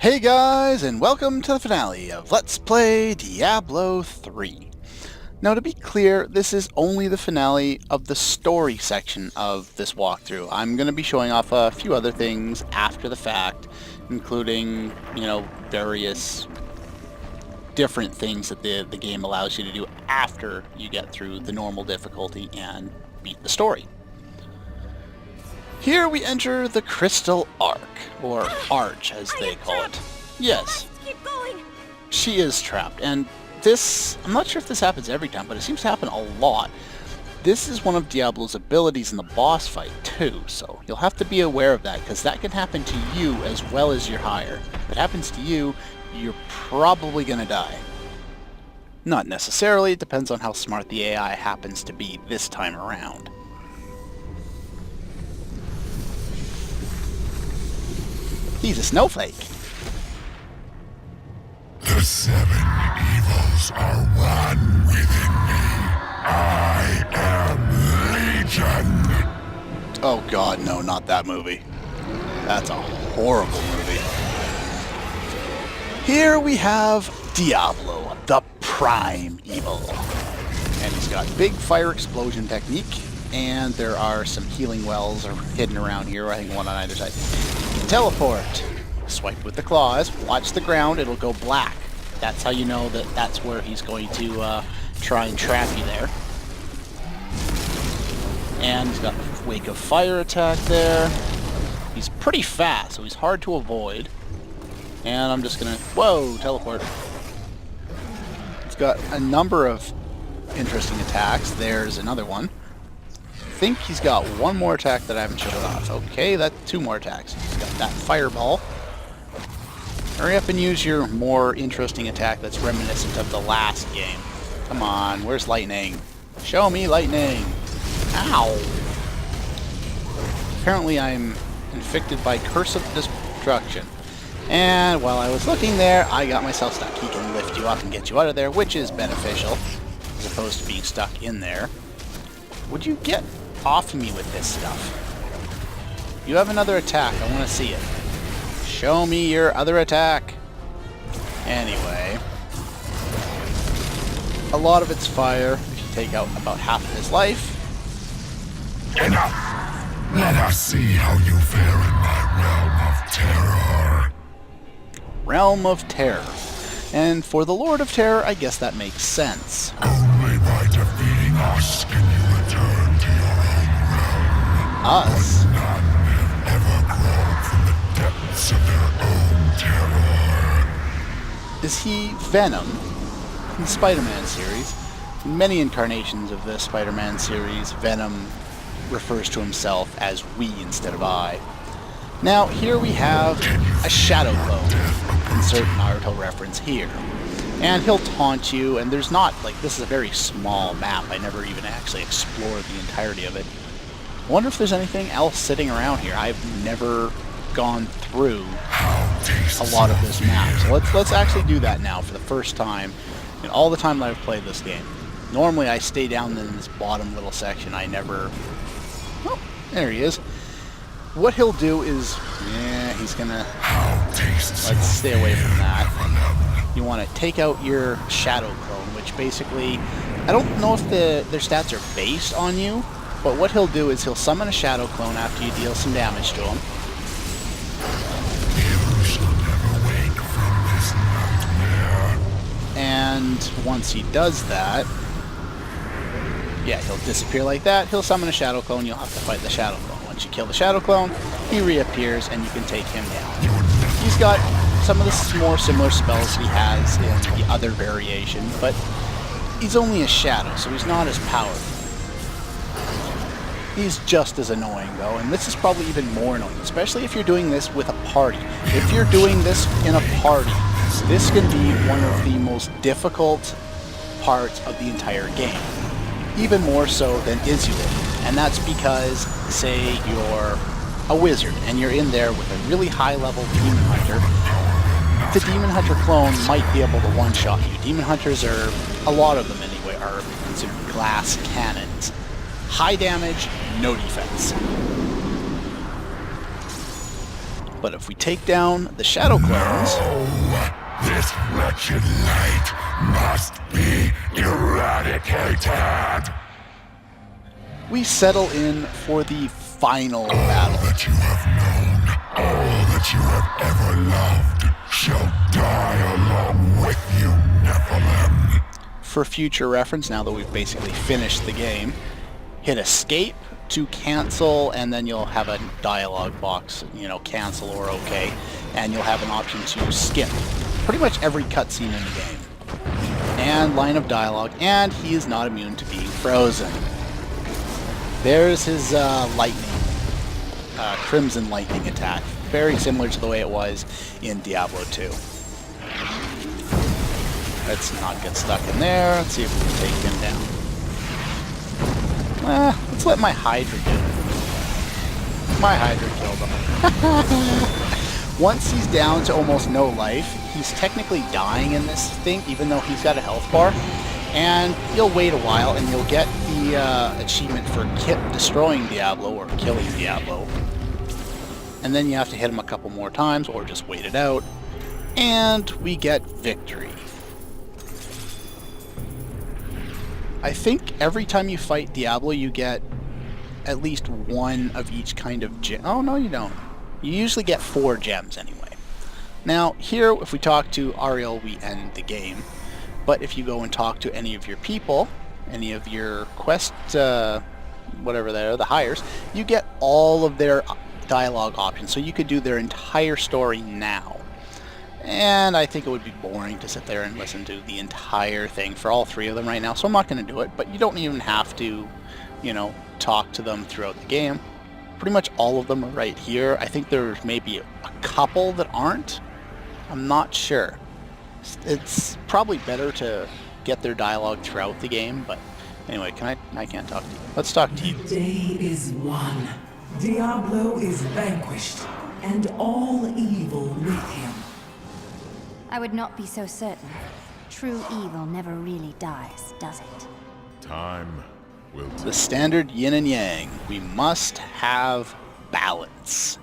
Hey guys, and welcome to the finale of Let's Play Diablo 3. Now to be clear, this is only the finale of the story section of this walkthrough. I'm going to be showing off a few other things after the fact, including, various different things that the game allows you to do after you get through the normal difficulty and beat the story. Here we enter the Crystal Ark, or Arch as they call it. Yes, Keep going. she is trapped, and this, I'm not sure if this happens every time, but it seems to happen a lot. This is one of Diablo's abilities in the boss fight too, so you'll have to be aware of that, because that can happen to you as well as your higher. If it happens to you, you're probably going to die. Not necessarily, it depends on how smart the AI happens to be this time around. He's a snowflake. The seven evils are one within me. I am Legion. Oh god, no, not that movie. That's a horrible movie. Here we have Diablo, the prime evil. And he's got big fire explosion technique, and there are some healing wells hidden around here, I think one on either side. Teleport. Swipe with the claws, watch the ground, it'll go black. That's how you know that that's where he's going to try and trap you there. And he's got a Wake of Fire attack there. He's pretty fast, so he's hard to avoid. And I'm just gonna, whoa, teleport. He's got a number of interesting attacks. There's another one. I think he's got one more attack that I haven't showed off. Okay, that's two more attacks. He's got that fireball. Hurry up and use your more interesting attack that's reminiscent of the last game. Come on, where's lightning? Show me lightning! Ow! Apparently I'm infected by Curse of Destruction. And while I was looking there, I got myself stuck. He can lift you up and get you out of there, which is beneficial, as opposed to being stuck in there. Would you get off of me with this stuff? You have another attack. I want to see it. Show me your other attack. Anyway. A lot of it's fire. If you take out about half of his life. Enough! Let us see how you fare in my realm of terror. Realm of Terror. And for the Lord of Terror, I guess that makes sense. Only by defeating us can you return to your own realm. Us? But none have ever crawled from the depths of their own terror. Is he Venom? In the Spider-Man series, in many incarnations of the Spider-Man series, Venom refers to himself as we instead of I. Now, here we have a Shadow Clone. Insert Naruto reference here. And he'll taunt you, and there's not, this is a very small map. I never even actually explored the entirety of it. I wonder if there's anything else sitting around here. I've never gone through a lot of this map. So let's actually do that now for the first time in all the time that I've played this game. Normally I stay down in this bottom little section. I never... Oh, there he is. What he'll do is... Yeah, he's gonna... Let's stay away from that. You want to take out your Shadow Clone, which basically... I don't know if their stats are based on you, but what he'll do is he'll summon a Shadow Clone after you deal some damage to him. You shall never wake from this nightmare. And once he does that... Yeah, he'll disappear like that. He'll summon a Shadow Clone. You'll have to fight the Shadow Clone. Once you kill the Shadow Clone, he reappears and you can take him down. He's got some of the more similar spells he has in the other variation, but he's only a shadow, so he's not as powerful. He's just as annoying, though, and this is probably even more annoying, especially if you're doing this with a party. If you're doing this in a party, this can be one of the most difficult parts of the entire game. Even more so than Izulit. And that's because, say, you're a wizard, and you're in there with a really high-level Demon Hunter. The Demon Hunter clone might be able to one-shot you. Demon Hunters are, a lot of them anyway, are considered glass cannons. High damage, no defense. But if we take down the shadow clones... This wretched light must be eradicated. We settle in for the final battle. All that you have known, all that you have ever loved, shall die along with you, Nephilim. For future reference, now that we've basically finished the game, hit escape to cancel, and then you'll have a dialogue box, you know, cancel or okay, and you'll have an option to skip pretty much every cutscene in the game. And line of dialogue, and he is not immune to being frozen. There's his lightning, Crimson Lightning attack. Very similar to the way it was in Diablo 2. Let's not get stuck in there. Let's see if we can take him down. Let's let my Hydra do it. My Hydra killed him. Once he's down to almost no life, he's technically dying in this thing, even though he's got a health bar. And you'll wait a while, and you'll get the achievement for destroying Diablo, or killing Diablo. And then you have to hit him a couple more times, or just wait it out. And we get victory. I think every time you fight Diablo, you get at least one of each kind of gem. Oh, no, you don't. You usually get 4 gems anyway. Now, here, if we talk to Ariel, we end the game. But if you go and talk to any of your people, any of your quest, whatever they are, the hires, you get all of their dialogue options. So you could do their entire story now. And I think it would be boring to sit there and listen to the entire thing for all 3 of them right now. So I'm not going to do it. But you don't even have to, you know, talk to them throughout the game. Pretty much all of them are right here. I think there's maybe a couple that aren't. I'm not sure. It's probably better to get their dialogue throughout the game, but anyway, I can't talk to you. Let's talk to you. The day is won. Diablo is vanquished, and all evil with him. I would not be so certain. True evil never really dies, does it? Time will The standard yin and yang. We must have balance.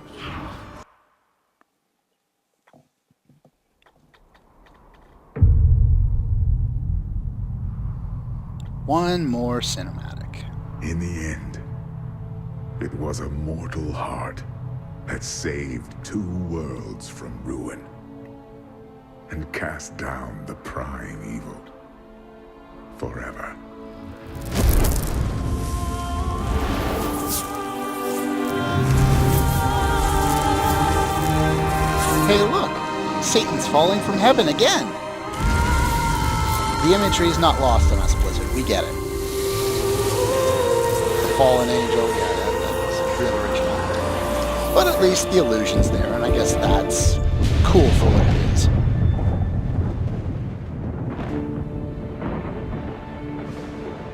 One more cinematic. In the end, it was a mortal heart that saved 2 worlds from ruin and cast down the prying evil forever. Hey, look! Satan's falling from heaven again! The imagery is not lost on us, Blizzard. We get it. The fallen angel, yeah, that's real original. But at least the illusion's there, and I guess that's cool for what it is.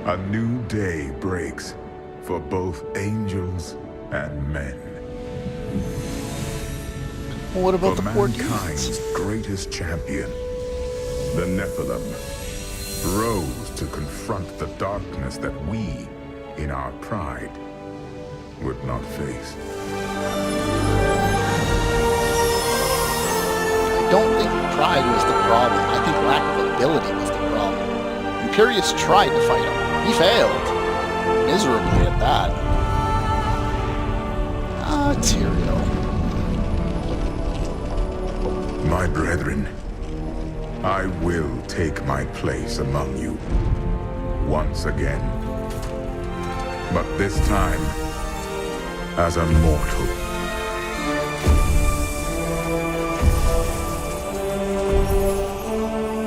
A new day breaks for both angels and men. Well, what about For the poor mankind's demons? greatest champion, the Nephilim, rose to confront the darkness that we, in our pride, would not face. I don't think pride was the problem. I think lack of ability was the problem. Imperius tried to fight him. He failed. Miserably at that. Tyrael. My brethren, I will take my place among you once again. But this time, as a mortal.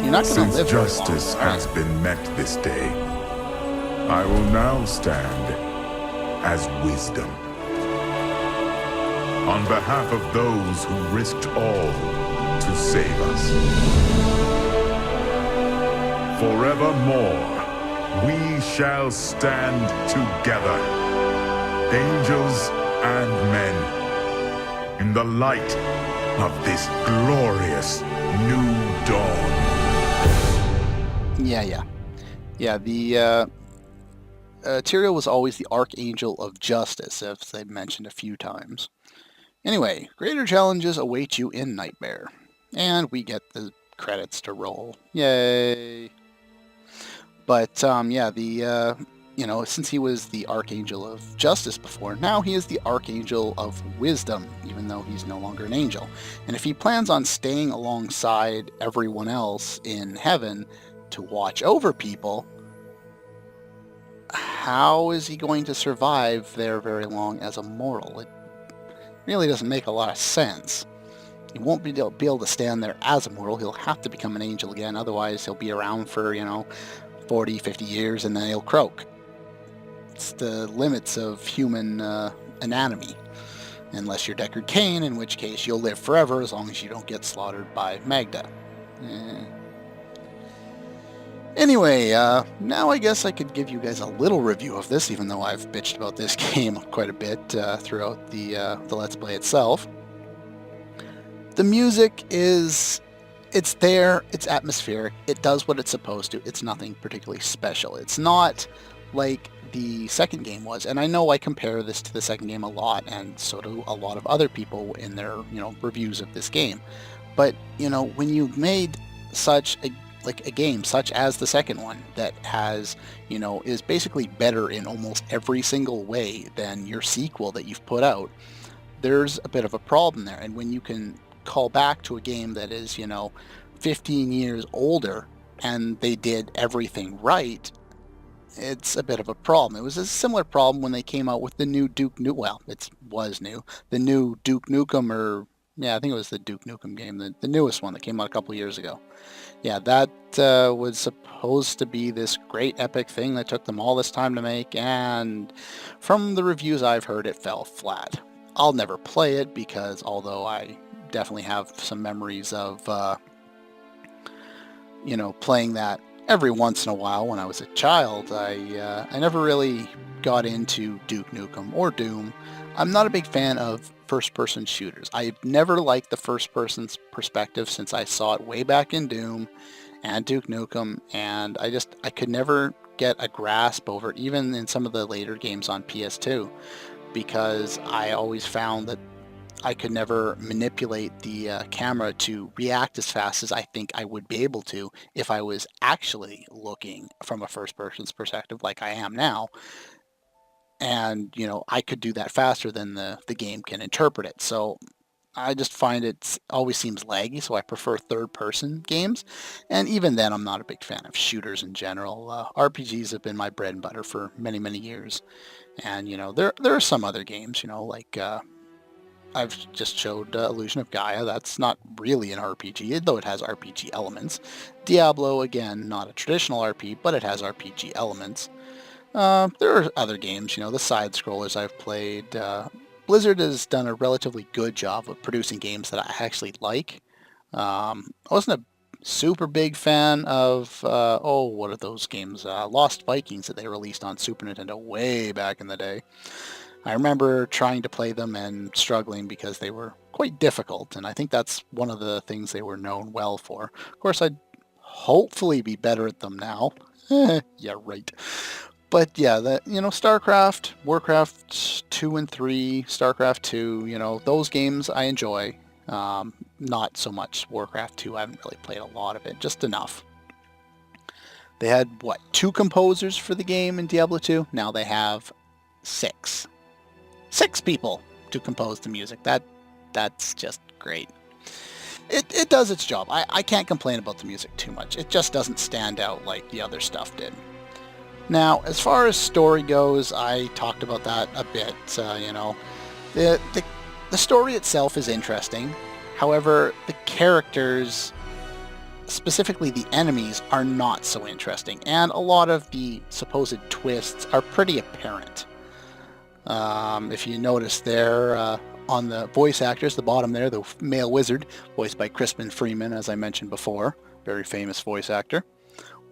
You're not going to Since live very long, justice right? has been met this day, I will now stand as wisdom. On behalf of those who risked all to save us. Forevermore, we shall stand together, angels and men, in the light of this glorious new dawn. Yeah, the Tyrael was always the Archangel of Justice, as they've mentioned a few times. Anyway, greater challenges await you in Nightmare. And we get the credits to roll. Yay! But yeah, since he was the Archangel of Justice before, now he is the Archangel of Wisdom, even though he's no longer an angel. And if he plans on staying alongside everyone else in heaven to watch over people, how is he going to survive there very long as a mortal? It really doesn't make a lot of sense. He won't be able to stand there as a mortal. He'll have to become an angel again. Otherwise, he'll be around for, 40, 50 years, and then he'll croak. It's the limits of human anatomy. Unless you're Deckard Cain, in which case you'll live forever as long as you don't get slaughtered by Magda. Anyway, now I guess I could give you guys a little review of this, even though I've bitched about this game quite a bit throughout the Let's Play itself. The music it's there, it's atmospheric, it does what it's supposed to, it's nothing particularly special. It's not like the second game was, and I know I compare this to the second game a lot, and so do a lot of other people in their, reviews of this game. But, when you've made such a game such as the second one that has, is basically better in almost every single way than your sequel that you've put out, there's a bit of a problem there. And when you can call back to a game that is, 15 years older and they did everything right, it's a bit of a problem. It was a similar problem when they came out with the new Duke Nukem. Well, it was new. The new Duke Nukem, I think it was the Duke Nukem game, the newest one that came out a couple years ago. Yeah, that was supposed to be this great epic thing that took them all this time to make, and from the reviews I've heard, it fell flat. I'll never play it because although I definitely have some memories of, playing that every once in a while when I was a child, I never really got into Duke Nukem or Doom. I'm not a big fan of first-person shooters. I've never liked the first-person perspective since I saw it way back in Doom and Duke Nukem, and I could never get a grasp over it, even in some of the later games on PS2, because I always found that I could never manipulate the camera to react as fast as I think I would be able to if I was actually looking from a first-person's perspective like I am now. And, I could do that faster than the game can interpret it. So I just find it always seems laggy, so I prefer third-person games. And even then, I'm not a big fan of shooters in general. RPGs have been my bread and butter for many, many years. And, there are some other games, like I've just showed Illusion of Gaia. That's not really an RPG, though it has RPG elements. Diablo, again, not a traditional RPG, but it has RPG elements. There are other games, the side-scrollers I've played. Blizzard has done a relatively good job of producing games that I actually like. I wasn't a super big fan of, what are those games? Lost Vikings that they released on Super Nintendo way back in the day. I remember trying to play them and struggling because they were quite difficult, and I think that's one of the things they were known well for. Of course, I'd hopefully be better at them now. Yeah, right. But yeah, StarCraft, Warcraft 2 and 3, StarCraft 2, those games I enjoy. Not so much Warcraft 2. I haven't really played a lot of it, just enough. They had, 2 composers for the game in Diablo 2? Now they have 6. 6 people to compose the music. That's just great. It does its job. I can't complain about the music too much. It just doesn't stand out like the other stuff did. Now, as far as story goes, I talked about that a bit. The story itself is interesting. However, the characters, specifically the enemies, are not so interesting, and a lot of the supposed twists are pretty apparent. If you notice there on the voice actors, the bottom there, the male wizard, voiced by Crispin Freeman, as I mentioned before, very famous voice actor.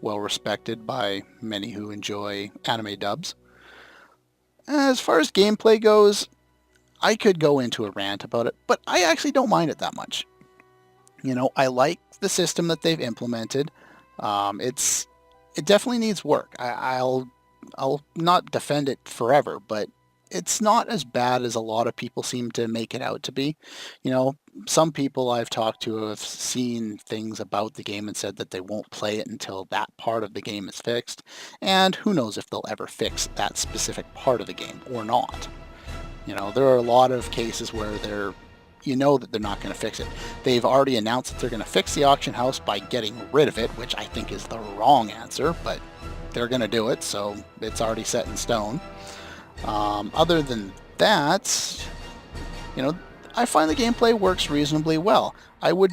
Well respected by many who enjoy anime dubs. As far as gameplay goes, I could go into a rant about it, but I actually don't mind it that much. I like the system that they've implemented. It definitely needs work. I'll not defend it forever, but it's not as bad as a lot of people seem to make it out to be. You know, some people I've talked to have seen things about the game and said that they won't play it until that part of the game is fixed, and who knows if they'll ever fix that specific part of the game or not. You know, there are a lot of cases where you know that they're not going to fix it. They've already announced that they're going to fix the auction house by getting rid of it, which I think is the wrong answer, but they're going to do it, so it's already set in stone. Other than that, you know, I find the gameplay works reasonably well. I'm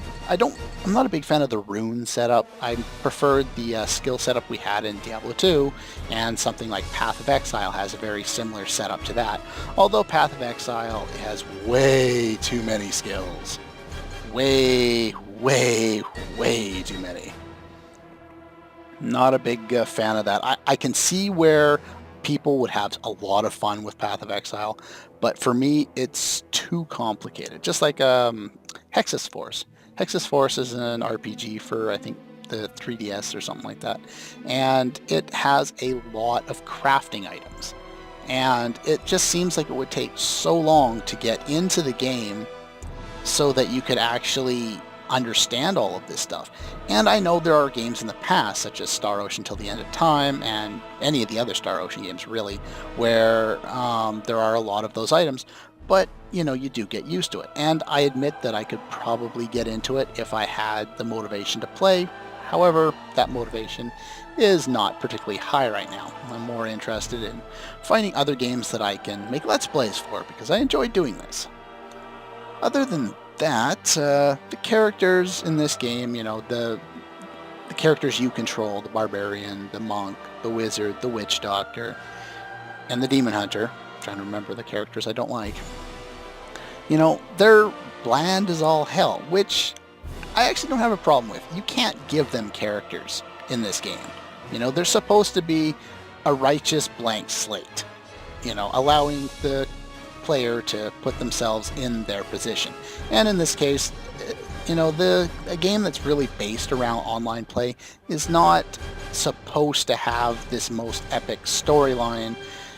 not a big fan of the rune setup. I preferred the skill setup we had in Diablo 2, and something like Path of Exile has a very similar setup to that. Although Path of Exile has way too many skills. Way too many. Not a big fan of that. I can see where people would have a lot of fun with Path of Exile, but for me, it's too complicated. Just like Hexus Force. Hexus Force is an RPG for, I think, the 3DS or something like that, and it has a lot of crafting items. And it just seems like it would take so long to get into the game so that you could actually understand all of this stuff. And I know there are games in the past, such as Star Ocean Till the End of Time, and any of the other Star Ocean games really, where there are a lot of those items, but you know, you do get used to it. And I admit that I could probably get into it if I had the motivation to play. However, that motivation is not particularly high right now. I'm more interested in finding other games that I can make Let's Plays for, because I enjoy doing this. Other than that, the characters in this game, you know, the characters you control, the barbarian, the monk, the wizard, the witch doctor, and the demon hunter, I'm trying to remember the characters I don't like, you know, they're bland as all hell, which I actually don't have a problem with. You can't give them characters in this game. You know, they're supposed to be a righteous blank slate, you know, allowing the player to put themselves in their position. And in this case, you know, a game that's really based around online play is not supposed to have this most epic storyline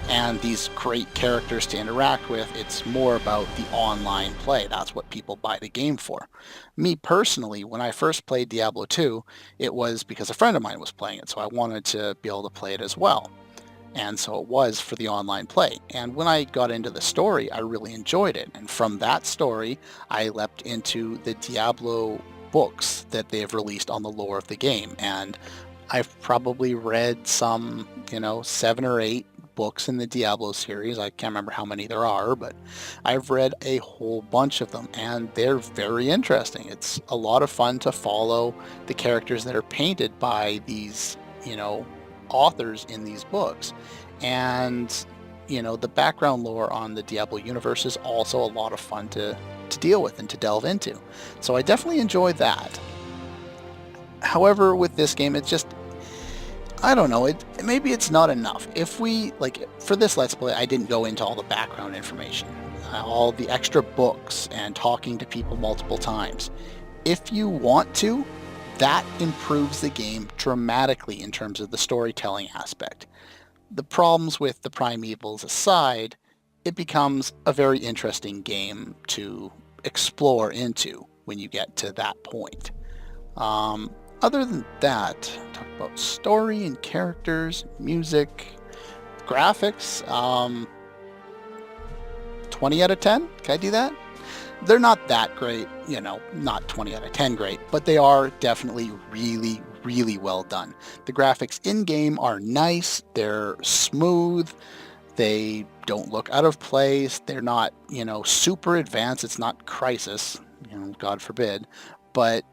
and these great characters to interact with. It's more about the online play. That's what people buy the game for. Me personally, when I first played Diablo 2, it was because a friend of mine was playing it, so I wanted to be able to play it as well. And so it was for the online play. And when I got into the story, I really enjoyed it. And from that story, I leapt into the Diablo books that they have released on the lore of the game. And I've probably read some, 7 or 8 books in the Diablo series. I can't remember how many there are, but I've read a whole bunch of them, and they're very interesting. It's a lot of fun to follow the characters that are painted by these, authors in these books. And, the background lore on the Diablo universe is also a lot of fun to deal with and to delve into. So I definitely enjoy that. However, with this game, it's just, I don't know, maybe it's not enough. If we, for this Let's Play, I didn't go into all the background information, all the extra books and talking to people multiple times. If you want to, that improves the game dramatically in terms of the storytelling aspect. The problems with the primevals aside, it becomes a very interesting game to explore into when you get to that point. Other than that, talk about story and characters, music, graphics, 20 out of 10? Can I do that? They're not that great, not 20 out of 10 great, but they are definitely really, really well done. The graphics in-game are nice, they're smooth, they don't look out of place, they're not, super advanced, it's not Crisis, God forbid, but,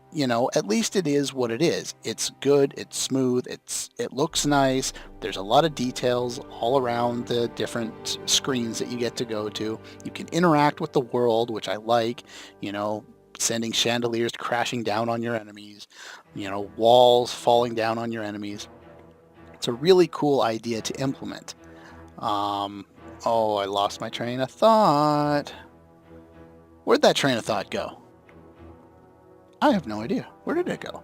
at least it is what it is. It's good, it's smooth, it looks nice, there's a lot of details all around the different screens that you get to go to. You can interact with the world, which I like, sending chandeliers crashing down on your enemies, walls falling down on your enemies. It's a really cool idea to implement. I lost my train of thought. Where'd that train of thought go? I have no idea. Where did it go?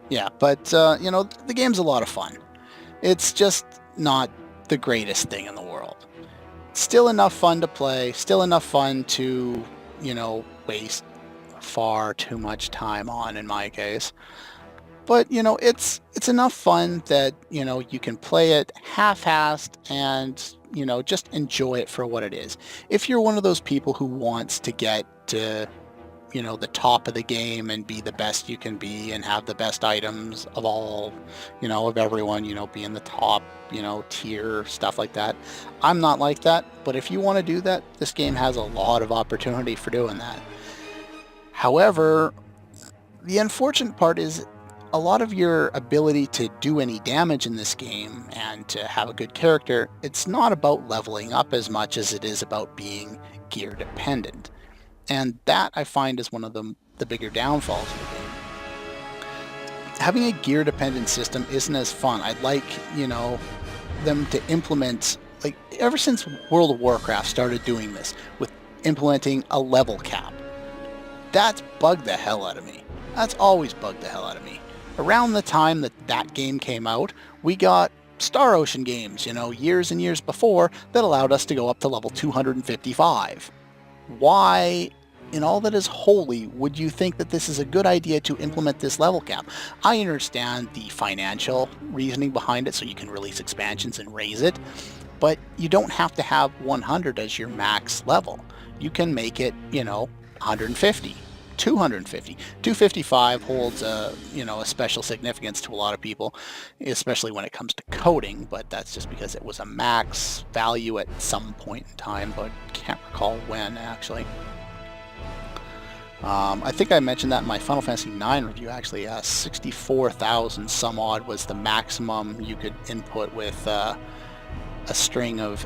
Yeah, but, the game's a lot of fun. It's just not the greatest thing in the world. Still enough fun to play, still enough fun to, waste far too much time on in my case. But, it's enough fun that, you can play it half-assed and, just enjoy it for what it is. If you're one of those people who wants to get to, the top of the game and be the best you can be and have the best items of all, of everyone, be in the top, tier, stuff like that. I'm not like that, but if you want to do that, this game has a lot of opportunity for doing that. However, the unfortunate part is a lot of your ability to do any damage in this game and to have a good character, it's not about leveling up as much as it is about being gear dependent. And that I find is one of the bigger downfalls of the game. Having a gear dependent system isn't as fun. I'd like, them to implement, like ever since World of Warcraft started doing this with implementing a level cap. That's bugged the hell out of me. That's always bugged the hell out of me. Around the time that game came out, we got Star Ocean games, years and years before, that allowed us to go up to level 255. Why, in all that is holy, would you think that this is a good idea to implement this level cap? I understand the financial reasoning behind it, so you can release expansions and raise it, but you don't have to have 100 as your max level. You can make it, 150. 250. 255 holds a special significance to a lot of people, especially when it comes to coding, but that's just because it was a max value at some point in time, but can't recall when actually. I think I mentioned that in my Final Fantasy IX review actually. 64,000 some odd was the maximum you could input with a string of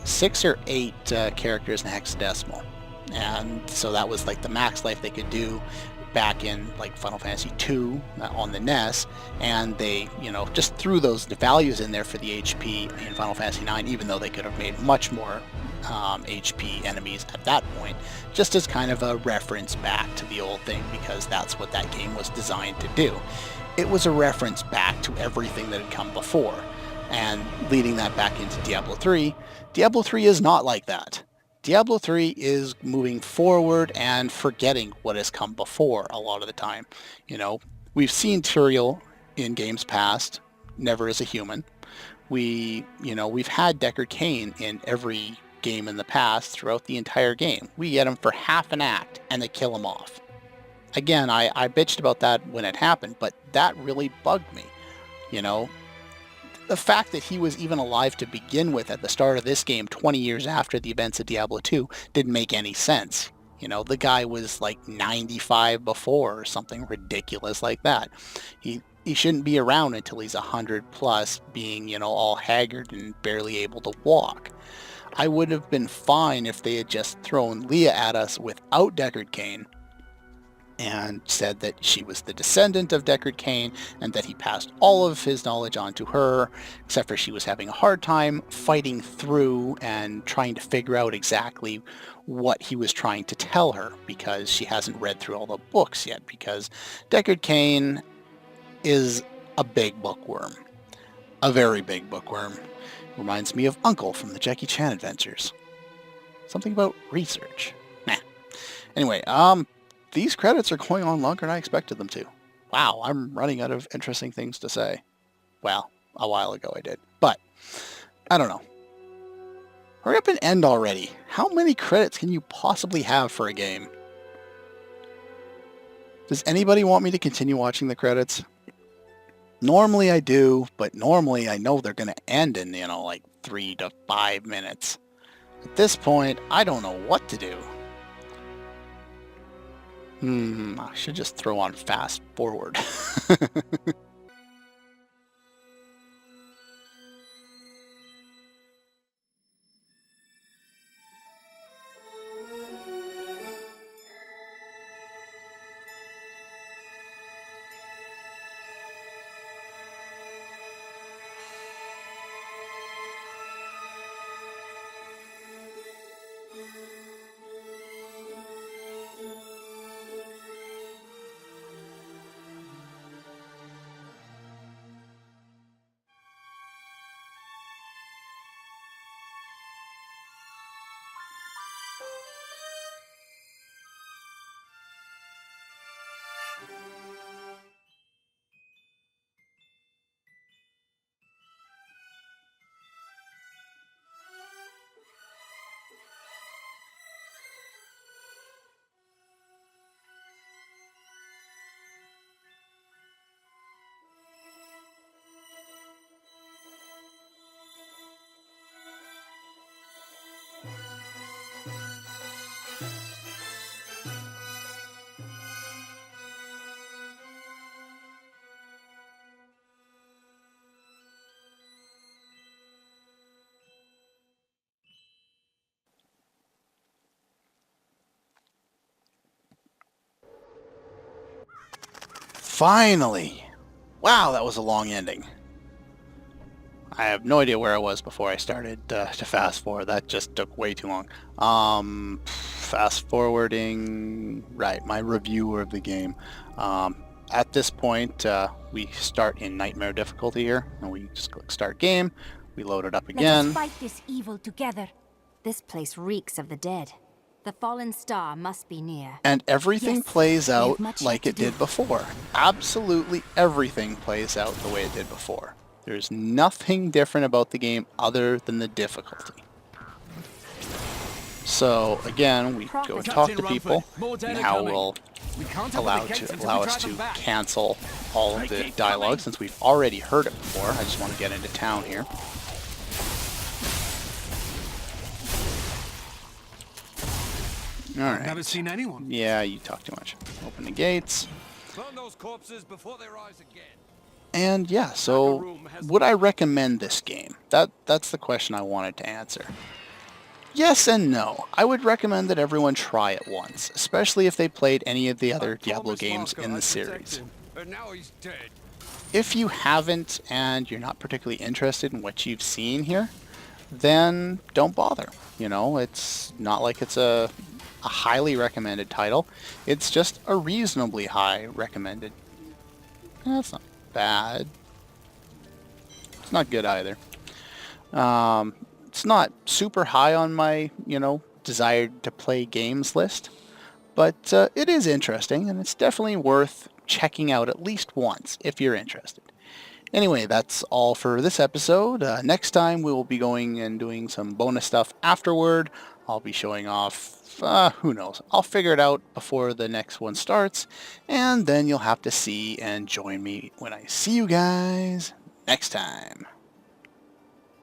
6 or 8 characters in hexadecimal. And so that was like the max life they could do back in like Final Fantasy II on the NES, and they just threw those values in there for the HP in Final Fantasy IX, even though they could have made much more HP enemies at that point, just as kind of a reference back to the old thing, because that's what that game was designed to do. It was a reference back to everything that had come before, and leading that back into Diablo 3. Diablo 3 is not like that. Diablo 3 is moving forward and forgetting what has come before a lot of the time. We've seen Tyrael in games past, never as a human. We've had Deckard Cain in every game in the past throughout the entire game. We get him for half an act and they kill him off. Again, I bitched about that when it happened, but that really bugged me. The fact that he was even alive to begin with at the start of this game 20 years after the events of Diablo 2 didn't make any sense. The guy was like 95 before or something ridiculous like that. He shouldn't be around until he's 100 plus, being, all haggard and barely able to walk. I would have been fine if they had just thrown Leah at us without Deckard Cain and said that she was the descendant of Deckard Cain and that he passed all of his knowledge on to her, except for she was having a hard time fighting through and trying to figure out exactly what he was trying to tell her, because she hasn't read through all the books yet, because Deckard Cain is a big bookworm. A very big bookworm. Reminds me of Uncle from the Jackie Chan Adventures. Something about research. Nah. Anyway, these credits are going on longer than I expected them to. Wow, I'm running out of interesting things to say. Well, a while ago I did. But, I don't know. Hurry up and end already. How many credits can you possibly have for a game? Does anybody want me to continue watching the credits? Normally I do, but normally I know they're going to end in, like 3 to 5 minutes. At this point, I don't know what to do. I should just throw on fast forward. Finally! Wow, that was a long ending. I have no idea where I was before I started to fast forward. That just took way too long. Fast forwarding, right, my review of the game. At this point, we start in Nightmare difficulty here, and we just click Start Game. We load it up Let again. us fight this evil together. This place reeks of the dead. The fallen star must be near. And everything Yes, plays we have out much like yet it to do. did before. Absolutely everything plays out the way it did before. There's nothing different about the game other than the difficulty. So again, we go and talk to people. Now we'll allow us to cancel all of the dialogue since we've already heard it before. I just want to get into town here. All right. Never seen anyone. Yeah, you talk too much. Open the gates. Burn those corpses before they rise again. And yeah, so would I recommend this game? That's the question I wanted to answer. Yes and no. I would recommend that everyone try it once, especially if they played any of the other Diablo games in the series. And now he's dead. If you haven't and you're not particularly interested in what you've seen here, then don't bother. You know, it's not like it's a highly recommended title. It's just a reasonably high recommended. That's not bad. It's not good either. It's not super high on my, desired to play games list, but it is interesting, and it's definitely worth checking out at least once if you're interested. Anyway, that's all for this episode. Next time we will be going and doing some bonus stuff afterward. I'll be showing off, who knows. I'll figure it out before the next one starts, and then you'll have to see and join me when I see you guys next time.